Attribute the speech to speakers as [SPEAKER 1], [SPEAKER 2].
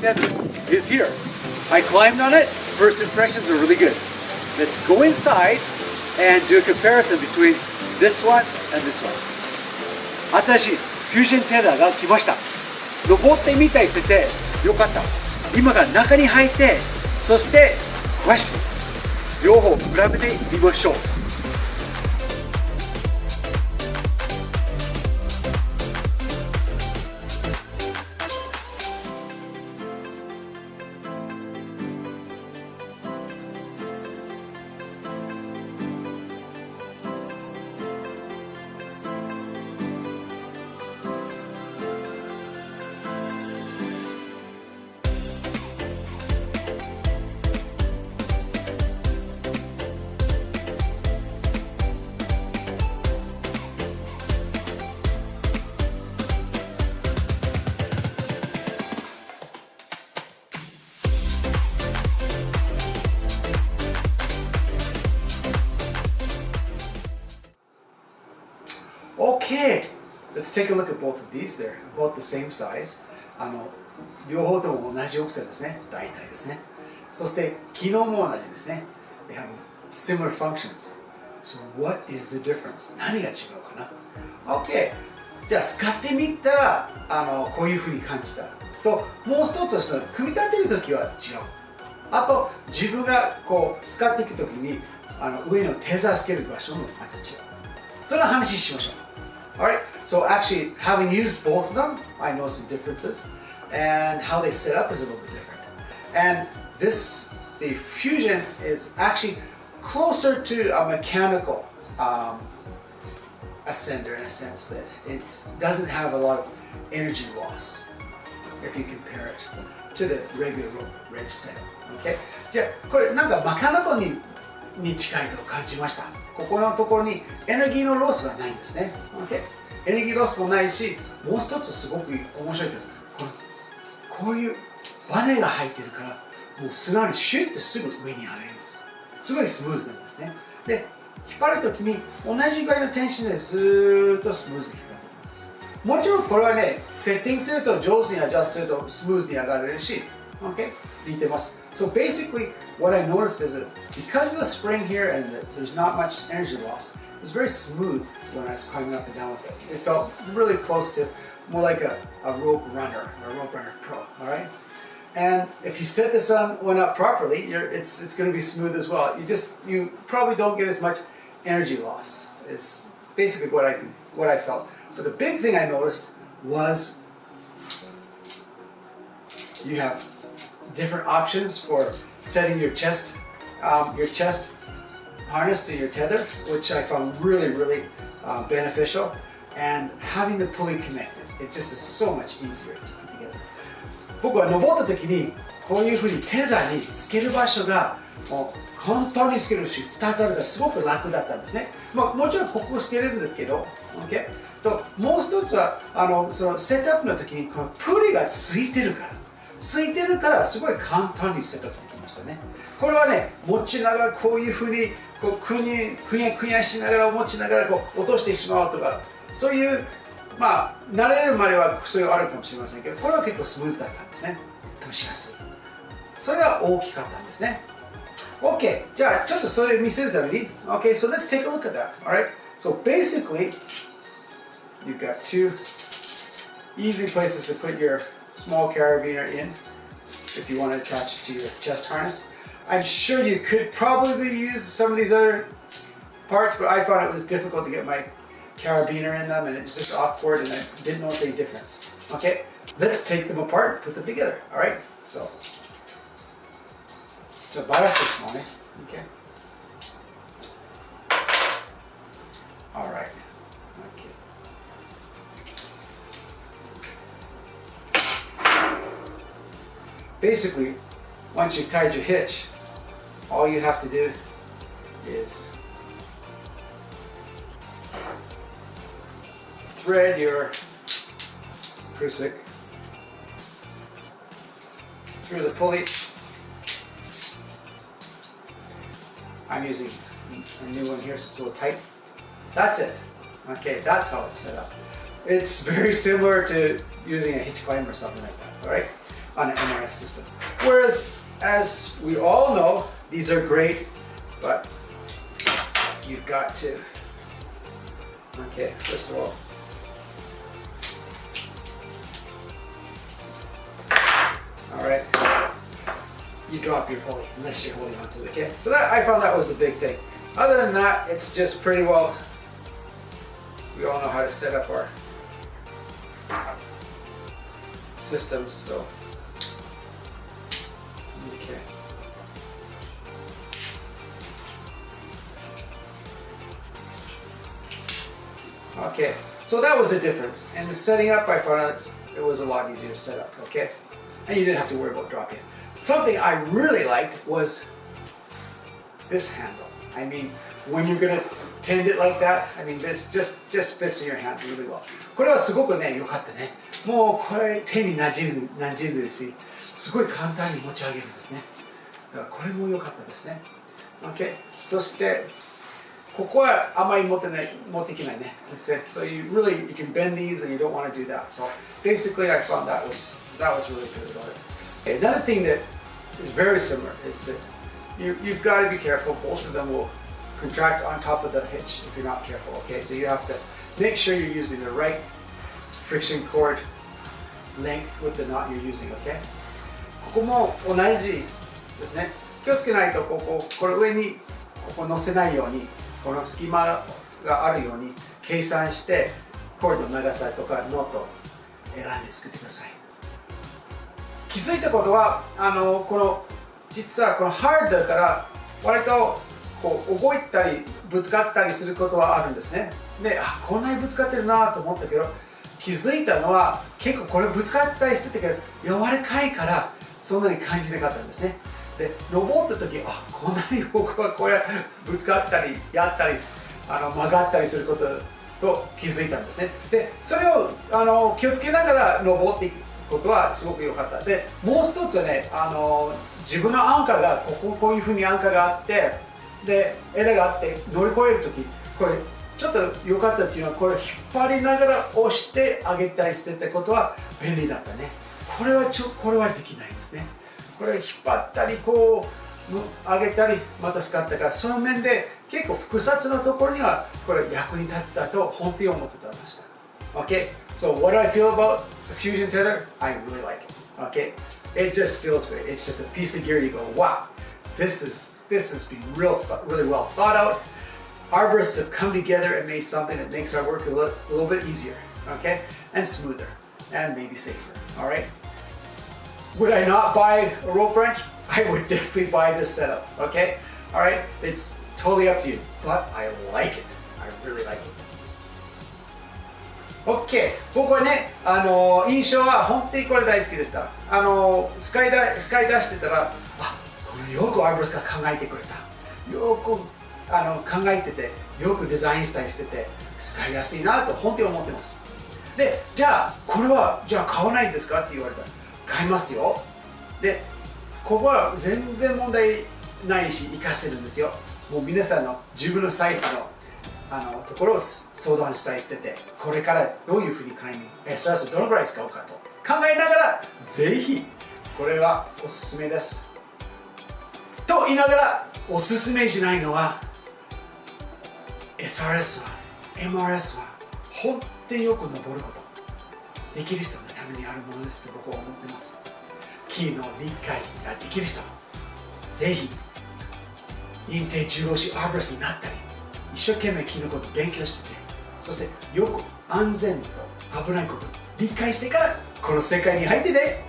[SPEAKER 1] tether is here. I climbed on it. First impressions are really good. Let's go inside and do a comparison between this one and this one. 新しいフュージョンテダーが来ました。登ってみたりしててよかった。今から中に入って、そして詳しく両方比べてみましょう。Okay, let's take a look at both of these. They're about the same size. 両方とも同じ大きさですね。大体ですね。そして機能も同じですね。They have similar functions. So what is the difference? 何が違うかな ?Okay. じゃあ使ってみたらこういうふうに感じた。ともう一つは組み立てるときは違う。あと自分がこう使っていくときに上のテザーつける場所もまた違う。その話しましょう。Alright, so actually having used both of them, I know some differences, and how they set up is a little bit different. And the Fusion is actually closer to a mechanical ascender in a sense that it doesn't have a lot of energy loss if you compare it to the regular rope wrench setup. Okay? じゃあこれなんかメカニカルに近いと感じました。ここのところにエネルギーのロスがないんですね。Okay? エネルギーロスもないし、もう一つすごく面白いけど、こういうバネが入ってるから、もう素直にシュッとすぐ上に上がります。すごいスムーズなんですね。で、引っ張るときに同じぐらいのテンションでずーっとスムーズに引っ張ってきます。もちろんこれはね、セッティングすると上手にアジャストするとスムーズに上がれるし、Okay? 似てます。So basically, what I noticed is that because of the spring here and there's not much energy loss, it was very smooth when I was climbing up and down with it. It felt really close to more like a rope runner pro, all right? And if you set this one up properly, it's going to be smooth as well. You probably don't get as much energy loss. It's basically what I felt. But the big thing I noticed was you have different options for setting your chest harness to your tether, which I found really beneficial, and having the pulley connected. It just is so much easier to put together. 僕は登った時にこういうふうにテザーにつける場所がもう簡単につけるし2つあるからすごく楽だったんですね。もちろんここつけれるんですけど、okay? ともう一つはそのセットアップの時にこのプリがついてるからすごい簡単にセットアップできましたね。これはね持ちながらこういうふうにこうくにゃしながら持ちながらこう落としてしまうとかそういう慣れるまではそういうのあるかもしれませんけどこれは結構スムーズだったんですね。通しやすい。それが大きかったんですね。OK じゃあちょっとそれを見せるために OK so let's take a look at that. Alright so basically you've got two easy places to put your small carabiner in if you want to attach it to your chest harness. I'm sure you could probably use some of these other parts, but I found it was difficult to get my carabiner in them and it was just awkward and I didn't know the difference. Okay, let's take them apart and put them together. Alright, so ballast is small, okay. Alright. Basically, once you've tied your hitch, all you have to do is thread your prusik through the pulley. I'm using a new one here so it's a little tight. That's it. Okay, that's how it's set up. It's very similar to using a hitch climb or something like that, alright? on an MRS system. Whereas, as we all know, these are great, but you've got to, okay, first of all, all right, you drop your pulley unless you're holding onto it, okay? So that, I found that was the big thing. Other than that, it's just pretty well, we all know how to set up our systems, so. Okay. Okay, so that was the difference. And the setting up, I found it was a lot easier to set up, okay? And you didn't have to worry about dropping. Something I really liked was this handle. I mean, when you're gonna tend it like that, I mean, this just fits in your hand really well. これはすごくね、良かったね。もうこれ手に馴染んでるし、すごい簡単に持ち上げるんですね。だからこれも良かったですね。Okay. そしてここはあまり持っていけないね。So you can bend these and you don't want to do that. So basically, I found that was really good about it. Another thing that is very similar is that you've got to be careful. Both of them will contract on top of the hitch if you're not careful. Okay, so you have to make sure you're using the right friction cord length with the knot you're using. Okay. ここも同じですね。気をつけないとこれ上にここ乗せないようにこの隙間があるように計算してコードの長さとかノートを選んで作ってください。気づいたことは実はこのハードだから割とこう動いたりぶつかったりすることはあるんですね。で、こんなにぶつかってるなと思ったけど気づいたのは結構これぶつかったりしてたけど柔らかいからそんなに感じなかったんですね。で、登った時こんなに僕はこれぶつかったりやったり曲がったりすることと気づいたんですね。で、それを気をつけながら登っていくことはすごく良かった。で、もう一つはね、自分のアンカーがこういうふうにアンカーがあってでエラがあって乗り越える時これちょっと良かったっていうのはこれ引っ張りながら押して上げたりしてってことは便利だったね。これはできないんですね。これ引っ張ったりこう上げたりまた使ったからその面で結構複雑なところにはこれ役に立ってたと本当に思ってたました。Okay, so what do I feel about the fusion tether? I really like it. Okay, it just feels great. It's just a piece of gear. You go, wow, this has been really well thought out. Arborists have come together and made something that makes our work a little bit easier, okay, and smoother, and maybe safer. All right. Would I not buy a rope wrench? I would definitely buy this setup. Okay. All right. It's totally up to you, but I like it. I really like it. OK、僕はね、印象は本当にこれ大好きでした。使い出してたら、これよくアーブレスが考えてくれた。よく考えてて、よくデザインしたりしてて、使いやすいなと本当に思ってます。で、じゃあ、これは、じゃあ買わないんですかって言われたら、買いますよ。で、ここは全然問題ないし、活かせるんですよ。もう皆さんの自分の財布のところを相談したりしててこれからどういうふうに買いにそれはどのくらい使うかと考えながらぜひこれはおすすめですと言いながらおすすめしないのは SRS は MRS は本当によく登ることできる人のためにあるものですと僕は思ってますキーの理解ができる人ぜひ認定中央士アーブレスになったり一生懸命キーのことを勉強しててそしてよく安全と危ないことを理解してからこの世界に入ってね